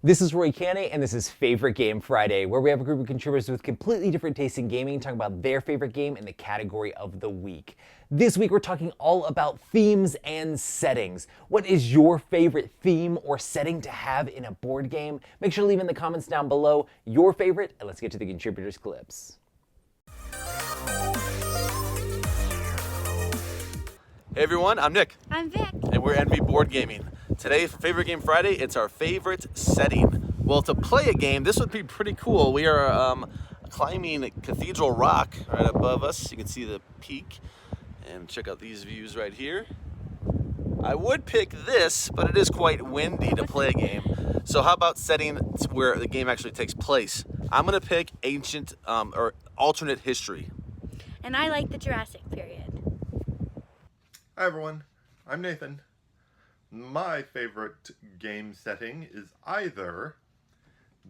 This is Roy Canny, and this is Favorite Game Friday, where we have a group of contributors with completely different tastes in gaming talking about their favorite game in the category of the week. This week, we're talking all about themes and settings. What is your favorite theme or setting to have in a board game? Make sure to leave in the comments down below your favorite, and let's get to the contributors' clips. Hey everyone, I'm Nick. I'm Vic. And we're NV Board Gaming. Today for Favorite Game Friday, it's our favorite setting. Well, to play a game, this would be pretty cool. We are climbing Cathedral Rock right above us. You can see the peak. And check out these views right here. I would pick this, but it is quite windy to play a game. So how about setting where the game actually takes place? I'm gonna pick ancient or alternate history. And I like the Jurassic period. Hi everyone, I'm Nathan. My favorite game setting is either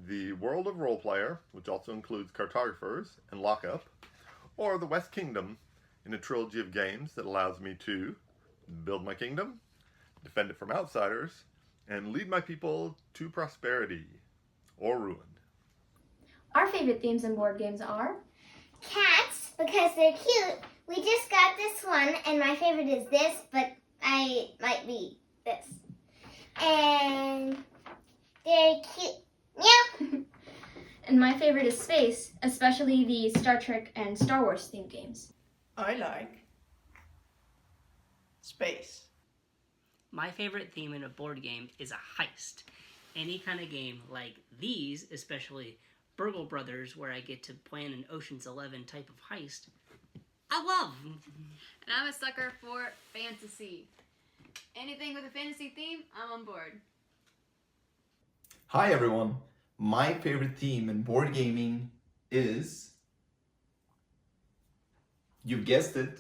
the world of Role Player, which also includes cartographers and lockup, or the West Kingdom in a trilogy of games that allows me to build my kingdom, defend it from outsiders, and lead my people to prosperity or ruin. Our favorite themes in board games are cats, because they're cute. We just got this one, and my favorite is this, but I might be this. And they're cute. Meow! and my favorite is space, especially the Star Trek and Star Wars themed games. I like space. My favorite theme in a board game is a heist. Any kind of game like these, especially Burgle Brothers, where I get to plan an Ocean's 11 type of heist, I love. And I'm a sucker for fantasy. Anything with a fantasy theme, I'm on board. Hi everyone, my favorite theme in board gaming is, you guessed it,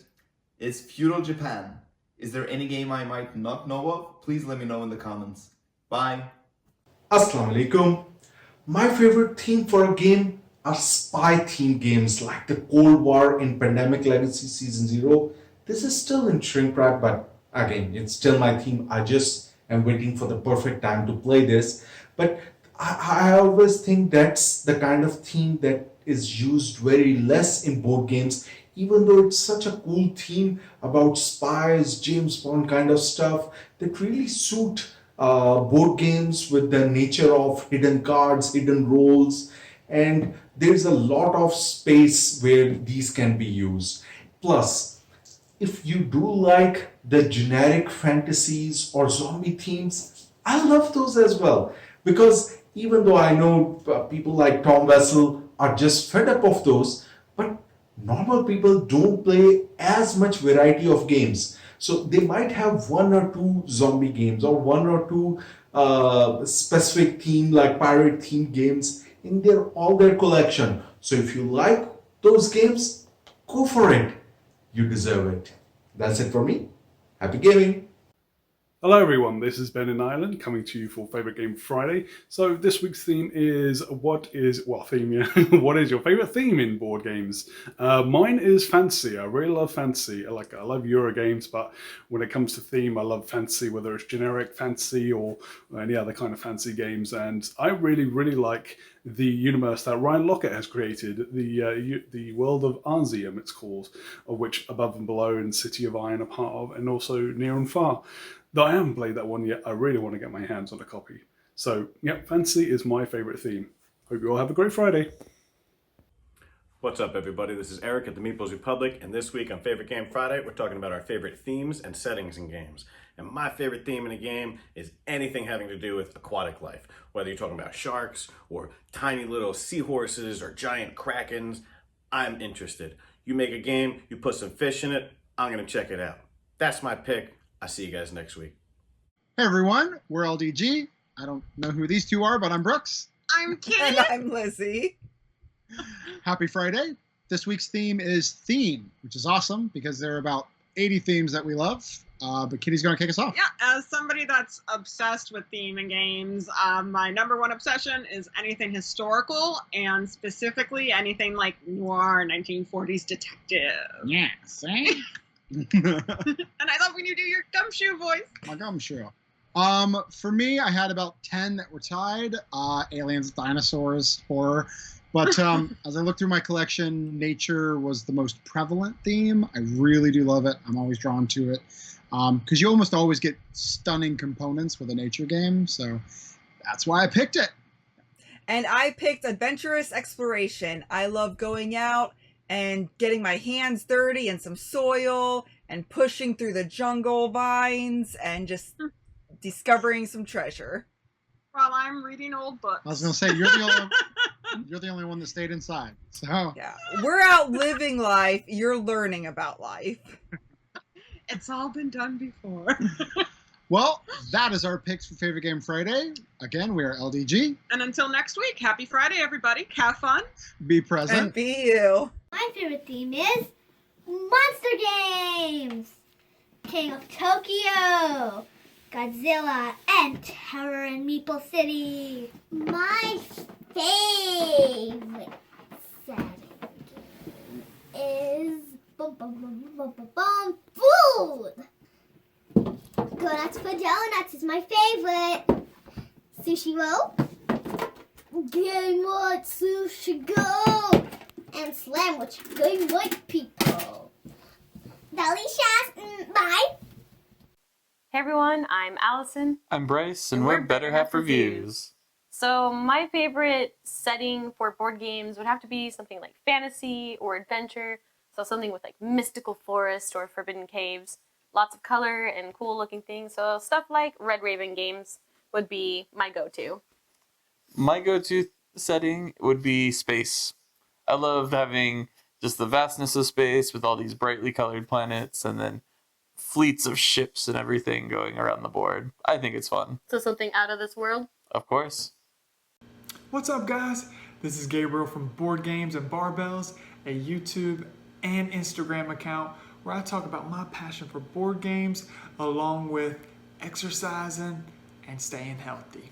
it's feudal Japan. Is there any game I might not know of? Please let me know in the comments. Bye. Assalamu alaikum. My favorite theme for a game are spy themed games like the Cold War in Pandemic Legacy Season 0. This is still in shrink wrap, but again, it's still my theme. I just am waiting for the perfect time to play this. But I always think that's the kind of theme that is used very less in board games, even though it's such a cool theme about spies, James Bond kind of stuff that really suit board games with the nature of hidden cards, hidden roles, and there's a lot of space where these can be used. Plus, if you do like the generic fantasies or zombie themes, I love those as well. Because even though I know people like Tom Wessel are just fed up of those, but normal people don't play as much variety of games. So they might have one or two zombie games or one or two specific theme like pirate themed games in all their collection. So if you like those games, go for it. You deserve it. That's it for me. Happy gaming. Hello everyone, this is Ben in Ireland coming to you for Favorite Game Friday. So this week's theme is what is your favorite theme in board games? Mine is fantasy. I really love fantasy. I love Euro games, but when it comes to theme, I love fantasy, whether it's generic fantasy or any other kind of fantasy games. And I really like the universe that Ryan Lockett has created, the world of Arzium, it's called, of which Above and Below and City of Iron are part of, and also Near and Far. Though I haven't played that one yet, I really want to get my hands on a copy. So, yeah, fantasy is my favorite theme. Hope you all have a great Friday. What's up, everybody? This is Eric at the Meeples Republic, and this week on Favorite Game Friday, we're talking about our favorite themes and settings in games. And my favorite theme in a game is anything having to do with aquatic life. Whether you're talking about sharks, or tiny little seahorses, or giant krakens, I'm interested. You make a game, you put some fish in it, I'm gonna check it out. That's my pick. I'll see you guys next week. Hey everyone, we're LDG. I don't know who these two are, but I'm Brooks. I'm Kate. And I'm Lizzie. Happy Friday. This week's theme is theme, which is awesome because there are about 80 themes that we love. But Kitty's going to kick us off. Yeah, as somebody that's obsessed with theme in games, my number one obsession is anything historical, and specifically anything like noir 1940s detective. Yes, eh? And I love when you do your gumshoe voice. My gumshoe. For me, I had about 10 that were tied. Aliens, dinosaurs, horror. But as I look through my collection, nature was the most prevalent theme. I really do love it. I'm always drawn to it. Because you almost always get stunning components with a nature game. So that's why I picked it. And I picked adventurous exploration. I love going out and getting my hands dirty in some soil and pushing through the jungle vines and just discovering some treasure. While I'm reading old books. I was going to say, you're the only one that stayed inside. So yeah, we're out living life. You're learning about life. It's all been done before. Well, that is our picks for Favorite Game Friday. Again, we are LDG. And until next week, happy Friday, everybody. Have fun. Be present. And be you. My favorite theme is Monster Games. King of Tokyo, Godzilla, and Terror in Maple City. My favorite setting is food. Donuts for donuts is my favorite. Sushi roll. Game White Sushi Go. And Slam with Game White people. Delicious. Bye. Hey everyone, I'm Allison. I'm Bryce, and we're Better Half Reviews. So my favorite setting for board games would have to be something like fantasy or adventure. So something with like mystical forest or forbidden caves. Lots of color and cool looking things. So stuff like Red Raven games would be my go-to. My go-to setting would be space. I love having just the vastness of space with all these brightly colored planets and then fleets of ships and everything going around the board. I think it's fun. So something out of this world? Of course. What's up, guys? This is Gabriel from Board Games and Barbells, a YouTube and Instagram account where I talk about my passion for board games along with exercising and staying healthy.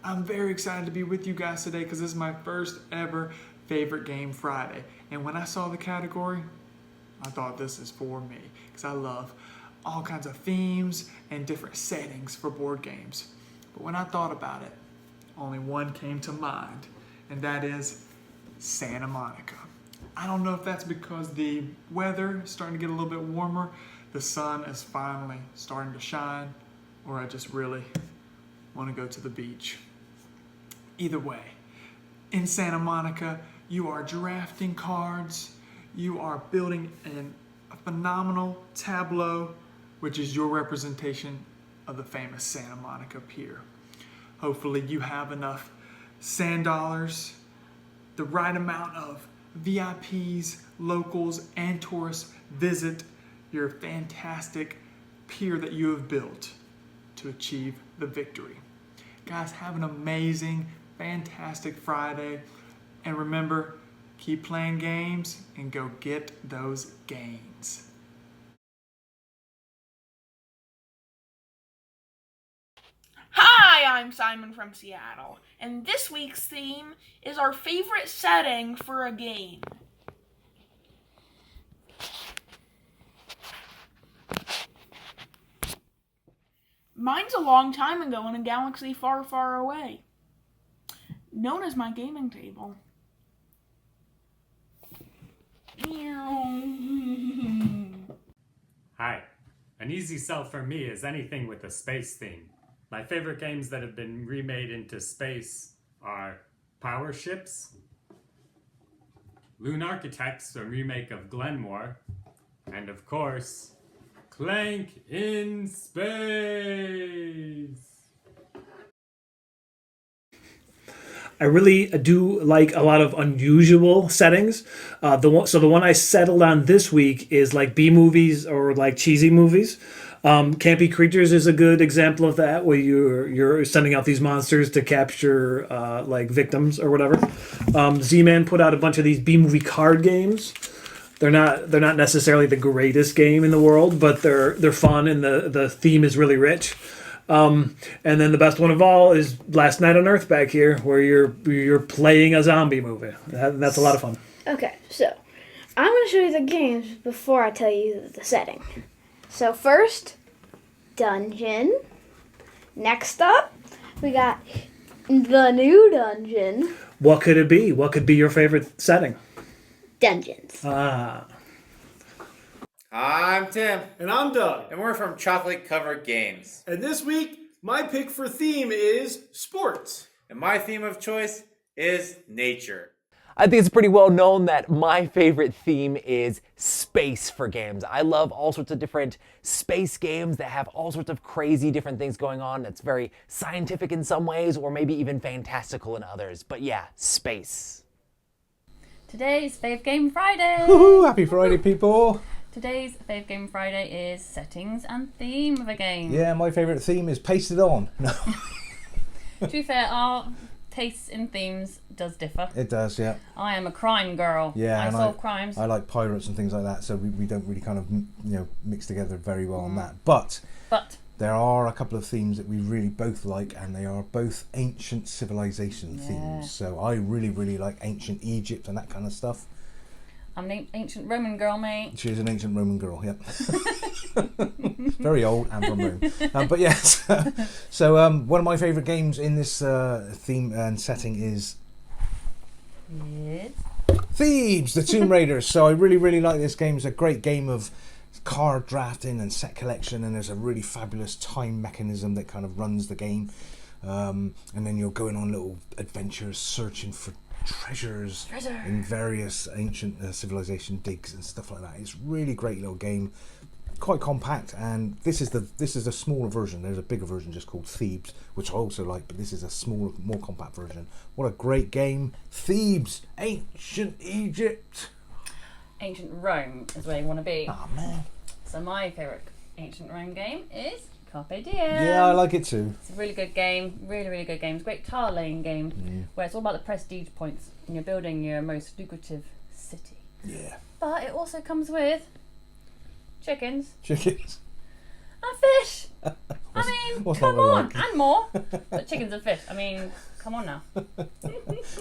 I'm very excited to be with you guys today because this is my first ever Favorite Game Friday. And when I saw the category, I thought this is for me because I love all kinds of themes and different settings for board games. But when I thought about it, only one came to mind, and that is Santa Monica. I don't know if that's because the weather is starting to get a little bit warmer, the sun is finally starting to shine, or I just really want to go to the beach. Either way, in Santa Monica, you are drafting cards, you are building a phenomenal tableau, which is your representation of the famous Santa Monica Pier. Hopefully you have enough sand dollars, the right amount of VIPs, locals, and tourists visit your fantastic pier that you have built to achieve the victory. Guys, have an amazing, fantastic Friday. And remember, keep playing games and go get those gains. Hi, I'm Simon from Seattle, and this week's theme is our favorite setting for a game. Mine's a long time ago in a galaxy far, far away, known as my gaming table. Hi. An easy sell for me is anything with a space theme. My favorite games that have been remade into space are Power Ships, Loon Architects, a remake of Glenmore, and of course, Clank in Space! I really do like a lot of unusual settings. The one I settled on this week is like B movies or like cheesy movies. Campy Creatures is a good example of that, where you're sending out these monsters to capture like victims or whatever. Z-Man put out a bunch of these B movie card games. They're not necessarily the greatest game in the world, but they're fun and the theme is really rich. And then the best one of all is Last Night on Earth back here, where you're playing a zombie movie. That's a lot of fun. Okay, so I'm going to show you the games before I tell you the setting. So first, Dungeon, Next up, we got the new dungeon. What could it be? What could be your favorite setting? Dungeons. Ah. I'm Tim. And I'm Doug. And we're from Chocolate Covered Games. And this week, my pick for theme is sports. And my theme of choice is nature. I think it's pretty well known that my favorite theme is space for games. I love all sorts of different space games that have all sorts of crazy different things going on. That's very scientific in some ways, or maybe even fantastical in others. But yeah, space. Today's Fave Game Friday! Woohoo! Happy Friday, people! Today's Fave Game Friday is settings and theme of a game. Yeah, my favourite theme is pasted on. No. To be fair, our tastes in themes does differ. It does, yeah. I am a crime girl. Yeah, I and solve crimes. I like pirates and things like that, so we don't really kind of mix together very well on that. But there are a couple of themes that we really both like, and they are both ancient civilization themes. So I really, really like ancient Egypt and that kind of stuff. I'm an ancient Roman girl, mate. She is an ancient Roman girl, yeah. Very old and from Rome. But yes, so one of my favourite games in this theme and setting is Thebes, the Tomb Raiders. So I really, really like this game. It's a great game of card drafting and set collection, and there's a really fabulous time mechanism that kind of runs the game. And then you're going on little adventures, searching for treasures in various ancient civilization digs and stuff like that. It's really great little game, quite compact, and this is a smaller version. There's a bigger version just called Thebes, which I also like, but this is a smaller, more compact version. What a great game. Thebes, ancient Egypt. Ancient Rome is where you want to be. Oh man. So my favourite ancient Rome game is Carpe Diem. Yeah, I like it too. It's a really good game, really good game. It's a great tile laying game where it's all about the prestige points and you're building your most lucrative city. Yeah. But it also comes with chickens. Chickens. And fish. I mean, come on, like? and more. But chickens and fish. I mean, come on now.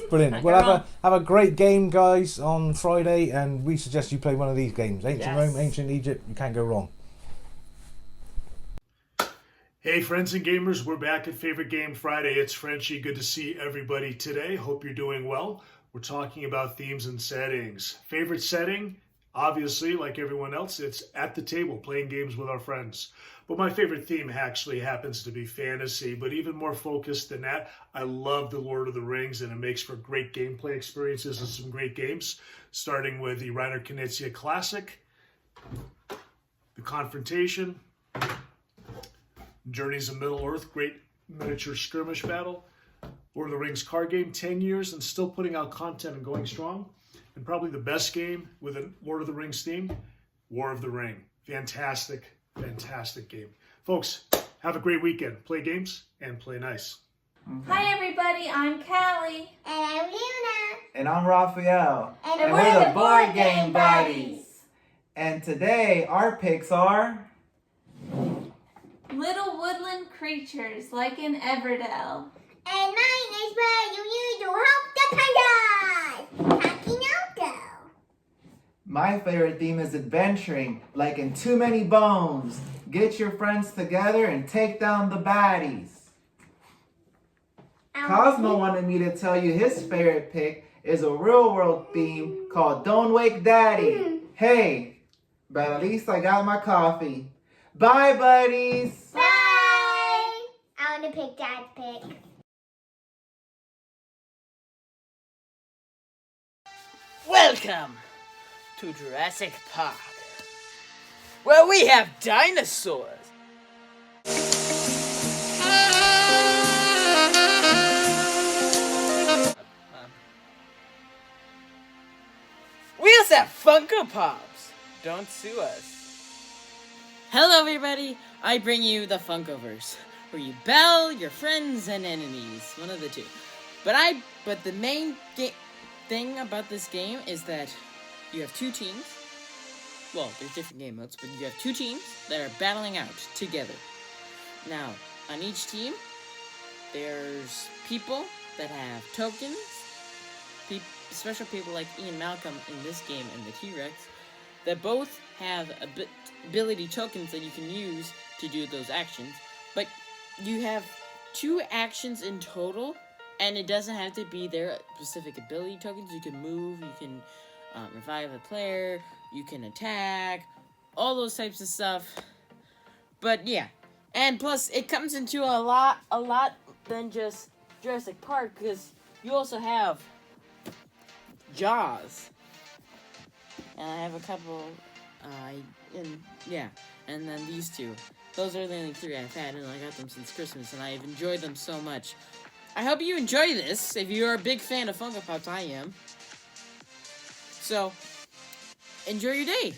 Brilliant. Well, have a great game, guys, on Friday, and we suggest you play one of these games. Ancient Rome, Ancient Egypt. You can't go wrong. Hey friends and gamers, we're back at Favorite Game Friday. It's Frenchie. Good to see everybody today. Hope you're doing well. We're talking about themes and settings. Favorite setting? Obviously, like everyone else, it's at the table playing games with our friends. But my favorite theme actually happens to be fantasy. But even more focused than that, I love the Lord of the Rings, and it makes for great gameplay experiences and some great games, starting with the Reiner Knizia Classic, The Confrontation, Journeys of Middle-earth, great miniature skirmish battle. Lord of the Rings card game, 10 years and still putting out content and going strong. And probably the best game with a Lord of the Rings theme, War of the Ring. Fantastic, fantastic game. Folks, have a great weekend. Play games and play nice. Hi everybody, I'm Callie. And I'm Luna. And I'm Raphael. And we're the Board Game Buddies. And today our picks are Little woodland creatures like in Everdell. And mine is where you need to help the pandas. Pakinoko. My favorite theme is adventuring, like in Too Many Bones. Get your friends together and take down the baddies. Cosmo wanted me to tell you his favorite pick is a real world theme called Don't Wake Daddy. Hey, but at least I got my coffee. Bye, buddies. Bye. I want to pick Dad's pick. Welcome to Jurassic Park, where we have dinosaurs. We also have Funko Pops. Don't sue us. Hello everybody, I bring you the Funkoverse, where you battle your friends and enemies, one of the two. But the main thing about this game is that you have two teams. Well, there's different game modes, but you have two teams that are battling out together. Now, on each team, there's people that have tokens, special people like Ian Malcolm in this game and the T-Rex, that both have ability tokens that you can use to do those actions, but you have 2 actions in total, and it doesn't have to be their specific ability tokens. You can move, you can revive a player, you can attack, all those types of stuff. But yeah, and plus it comes into a lot than just Jurassic Park, because you also have Jaws, and I have a couple, and then these 2. Those are the only 3 I've had, and I got them since Christmas, and I've enjoyed them so much. I hope you enjoy this. If you're a big fan of Funko Pops, I am. So, enjoy your day.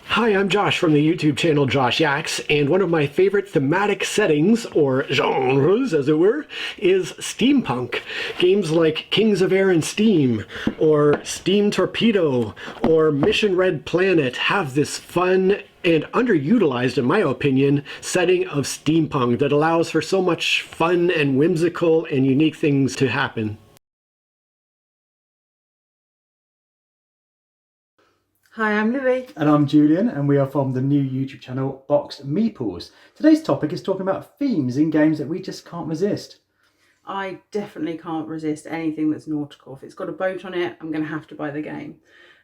Hi, I'm Josh from the YouTube channel Josh Yaks, and one of my favorite thematic settings, or genres as it were, is steampunk. Games like Kings of Air and Steam, or Steam Torpedo, or Mission Red Planet have this fun and underutilized, in my opinion, setting of steampunk that allows for so much fun and whimsical and unique things to happen. Hi, I'm Louis. And I'm Julian, and we are from the new YouTube channel Boxed Meeples. Today's topic is talking about themes in games that we just can't resist. I definitely can't resist anything that's nautical. If it's got a boat on it, I'm going to have to buy the game.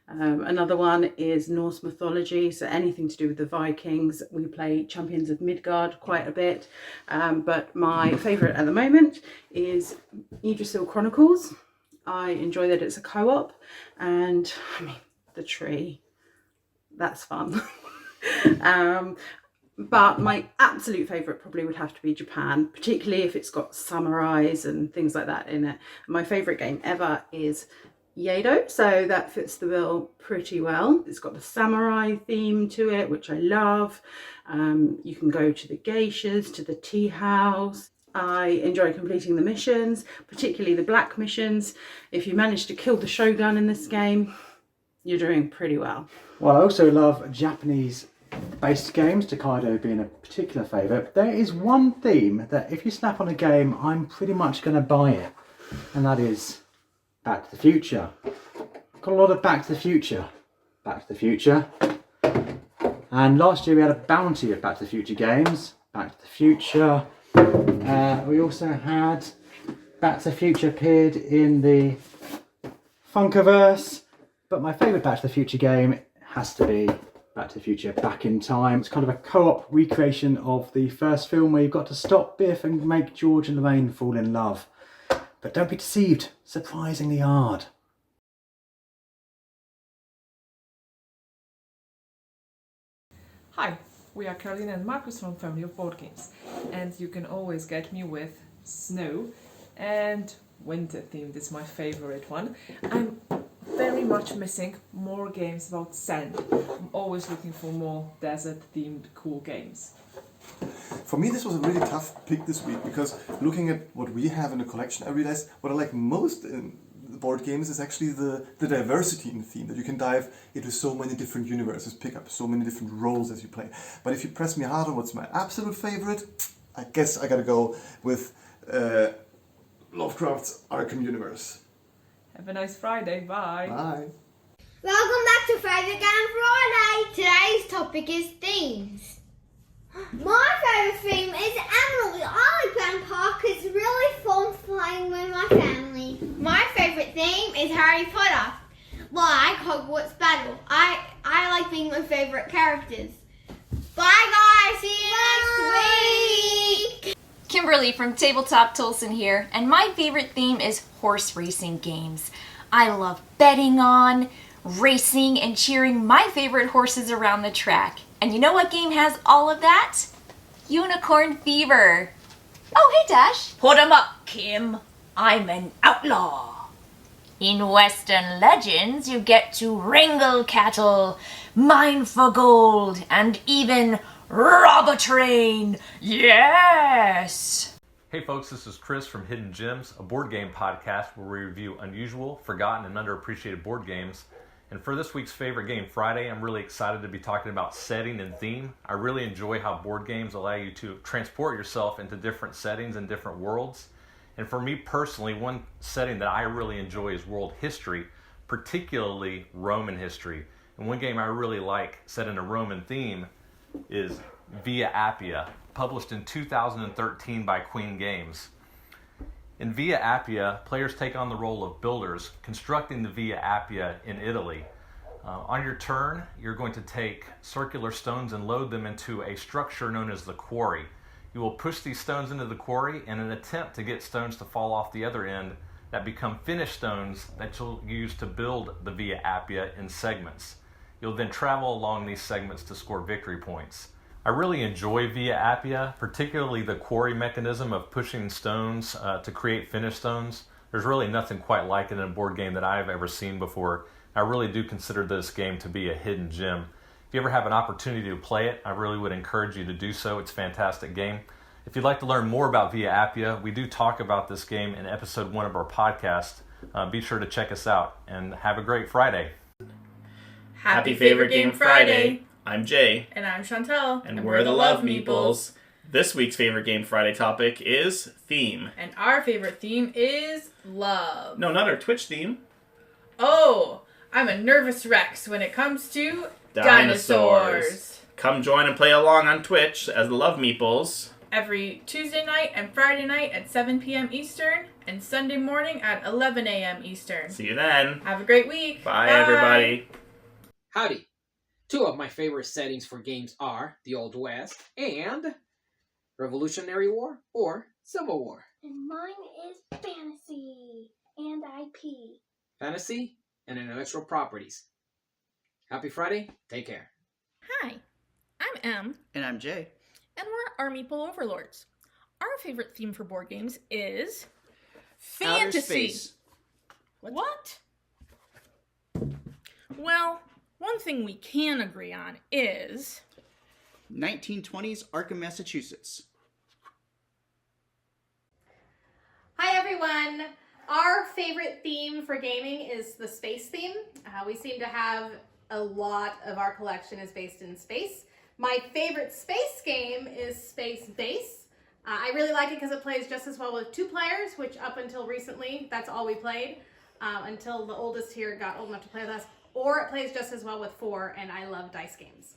Another one is Norse mythology, so anything to do with the Vikings. We play Champions of Midgard quite a bit, but my favourite at the moment is Yggdrasil Chronicles. I enjoy that it's a co-op, and I mean, the tree, that's fun. But my absolute favourite probably would have to be Japan, particularly if it's got samurais and things like that in it. My favourite game ever is Yado, so that fits the bill pretty well. It's got the samurai theme to it, which I love. You can go to the geishas, to the tea house. I enjoy completing the missions, particularly the black missions. If you manage to kill the shogun in this game, you're doing pretty well. Well, I also love Japanese-based games, Tokaido being a particular favourite. There is one theme that if you snap on a game, I'm pretty much going to buy it, and that is Back to the Future. Got a lot of Back to the Future. Back to the Future. And last year we had a bounty of Back to the Future games. Back to the Future. We also had Back to the Future appeared in the Funkoverse. But my favourite Back to the Future game has to be Back to the Future Back in Time. It's kind of a co-op recreation of the first film where you've got to stop Biff and make George and Lorraine fall in love. But don't be deceived, surprisingly hard. Hi, we are Caroline and Marcus from Family of Board Games, and you can always get me with snow and winter themed is my favorite one. I'm very much missing more games about sand. I'm always looking for more desert themed cool games. For me, this was a really tough pick this week because looking at what we have in the collection, I realized what I like most in board games is actually the diversity in the theme, that you can dive into so many different universes, pick up so many different roles as you play. But if you press me harder, what's my absolute favorite? I guess I gotta go with Lovecraft's Arkham universe. Have a nice Friday, bye! Bye! Welcome back to Favorite Game Friday! Today's topic is themes. My favourite theme is animals. I like playing park. It's really fun playing with my family. My favourite theme is Harry Potter. Like Hogwarts Battle. I like being my favourite characters. Bye guys, see you next week! Kimberly from Tabletop Tolson here, and my favorite theme is horse racing games. I love betting on, racing, and cheering my favorite horses around the track. And you know what game has all of that? Unicorn Fever. Oh, hey Dash. Put 'em up, Kim. I'm an outlaw. In Western legends, you get to wrangle cattle, mine for gold, and even rob a train. Yes! Hey folks, this is Chris from Hidden Gems, a board game podcast where we review unusual, forgotten, and underappreciated board games. And for this week's Favorite Game Friday, I'm really excited to be talking about setting and theme. I really enjoy how board games allow you to transport yourself into different settings and different worlds. And for me personally, one setting that I really enjoy is world history, particularly Roman history. And one game I really like, set in a Roman theme, is Via Appia, published in 2013 by Queen Games. In Via Appia, players take on the role of builders, constructing the Via Appia in Italy. On your turn, you're going to take circular stones and load them into a structure known as the quarry. You will push these stones into the quarry in an attempt to get stones to fall off the other end that become finished stones that you'll use to build the Via Appia in segments. You'll then travel along these segments to score victory points. I really enjoy Via Appia, particularly the quarry mechanism of pushing stones to create finished stones. There's really nothing quite like it in a board game that I've ever seen before. I really do consider this game to be a hidden gem. If you ever have an opportunity to play it, I really would encourage you to do so. It's a fantastic game. If you'd like to learn more about Via Appia, we do talk about this game in episode 1 of our podcast. Be sure to check us out, and have a great Friday. Happy Favorite Game Friday! I'm Jay. And I'm Chantel. And we're the Love Meeples. This week's Favorite Game Friday topic is theme. And our favorite theme is love. No, not our Twitch theme. Oh, I'm a nervous wreck when it comes to dinosaurs. Come join and play along on Twitch as the Love Meeples. Every Tuesday night and Friday night at 7 p.m. Eastern and Sunday morning at 11 a.m. Eastern. See you then. Have a great week. Bye. Everybody. Howdy. Two of my favorite settings for games are the Old West and Revolutionary War or Civil War. And mine is fantasy and IP. Fantasy and intellectual properties. Happy Friday. Take care. Hi, I'm Em. And I'm Jay. And we're our Meeple Overlords. Our favorite theme for board games is fantasy. Outer space. What? Well, one thing we can agree on is 1920s Arkham, Massachusetts. Hi everyone! Our favorite theme for gaming is the space theme. We seem to have a lot of our collection is based in space. My favorite space game is Space Base. I really like it because it plays just as well with 2 players, which up until recently, that's all we played, until the oldest here got old enough to play with us. Or it plays just as well with 4, and I love dice games.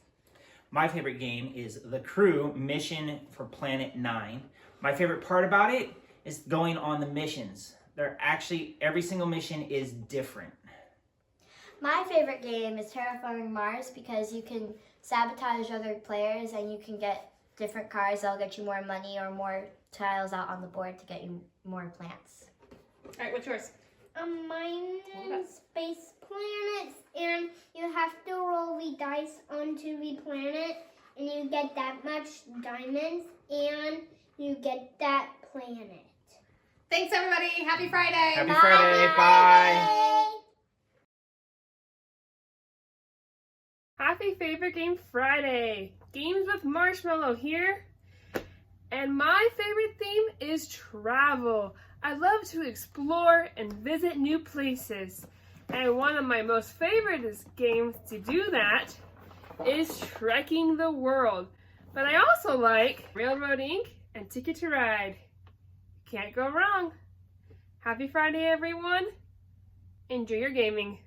My favorite game is The Crew Mission for Planet 9. My favorite part about it is going on the missions. They're actually, every single mission is different. My favorite game is Terraforming Mars because you can sabotage other players and you can get different cards that'll get you more money or more tiles out on the board to get you more plants. Alright, what's yours? Mine is Space Planets, and you have to roll the dice onto the planet, and you get that much diamonds, and you get that planet. Thanks everybody! Happy Friday! Happy Friday! Bye! Happy Favorite Game Friday! Games with Marshmallow here. And my favorite theme is travel. I love to explore and visit new places. And one of my most favorite games to do that is Trekking the World. But I also like Railroad Inc. and Ticket to Ride. Can't go wrong. Happy Friday, everyone. Enjoy your gaming.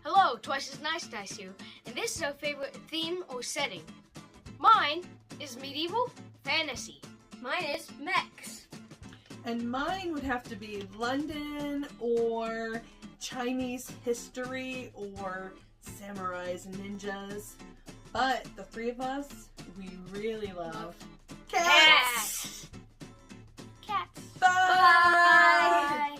Hello, Twice as Nice Dice here, and this is our favorite theme or setting. Mine is medieval fantasy. Mine is mechs. And mine would have to be London or Chinese history or samurais and ninjas. But the 3 of us, we really love cats. Cats. Bye. Bye.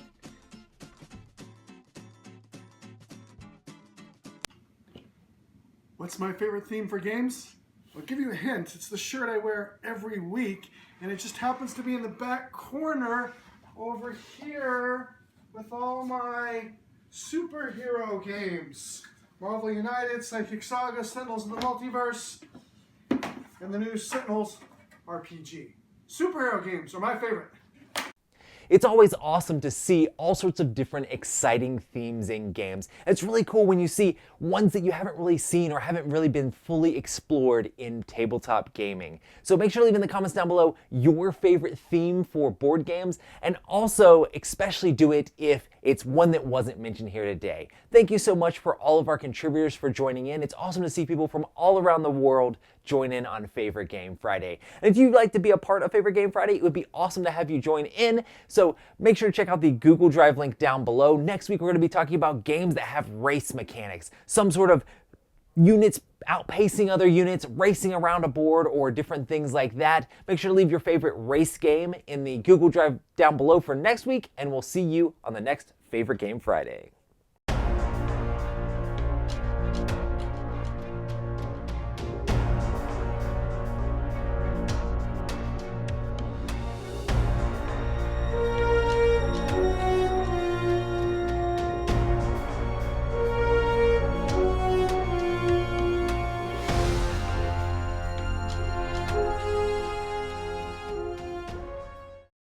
What's my favorite theme for games? I'll give you a hint. It's the shirt I wear every week, and it just happens to be in the back corner over here with all my superhero games. Marvel United, Psychic Saga, Sentinels of the Multiverse, and the new Sentinels RPG. Superhero games are my favorite. It's always awesome to see all sorts of different exciting themes in games. It's really cool when you see ones that you haven't really seen or haven't really been fully explored in tabletop gaming. So make sure to leave in the comments down below your favorite theme for board games, and also especially do it if it's one that wasn't mentioned here today. Thank you so much for all of our contributors for joining in. It's awesome to see people from all around the world join in on Favorite Game Friday. And if you'd like to be a part of Favorite Game Friday, it would be awesome to have you join in. So make sure to check out the Google Drive link down below. Next week, we're going to be talking about games that have race mechanics, some sort of units outpacing other units, racing around a board, or different things like that. Make sure to leave your favorite race game in the Google Drive down below for next week, and we'll see you on the next Favorite Game Friday.